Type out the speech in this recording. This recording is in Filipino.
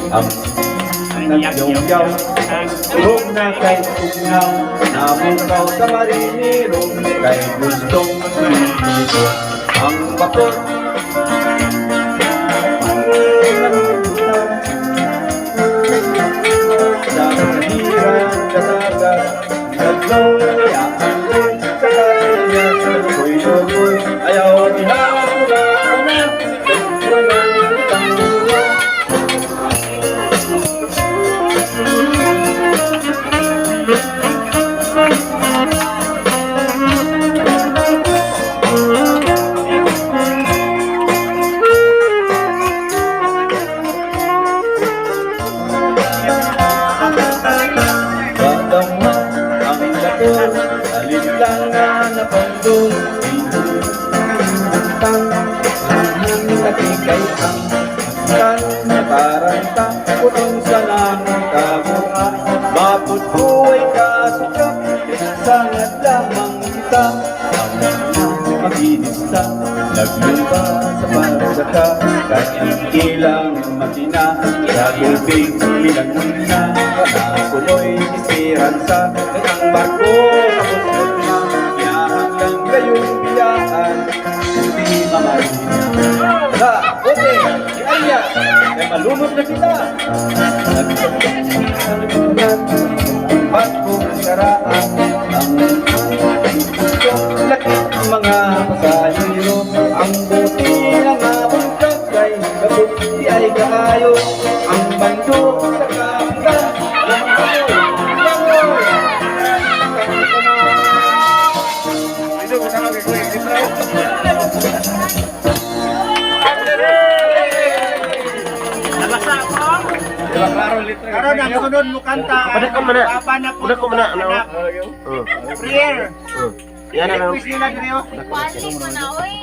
ang nagyaw-yaw, tulog na kay tugnaw, namukaw sa marinero, kay gustong magliligo. Ang bakot sa kahirang katagas, naglalayaan din sa kanya, ko'y ayaw ihapura na, walang tangwa. Alin lang na napandun, pinutang ang nakikay ang kan na parang takotong sa namang kabunga. Mapot ko ay kasukat, sangat lamang kita ang mag-inista, naglupa sa pagsaka, kahit ilang matina, sa tubig pinagmuna, panakuloy esperansa, at ang barko kapusot na, pinahanggang kayong biyaan, hindi mamarina. Sa bote, si Aya, kay malunod na kita, sa lubunan, ang barkong karaan, ang lakit mga pasahero, ang buti ng abungkag ay kabuti ay kaayo, ang bando sa kapga, Karon ang sunod mo kanta. Udah ko mana? Papanak Udah ko mana? Prayer. Yan na lang. Quiz nila dito. Kuan mo na, oy.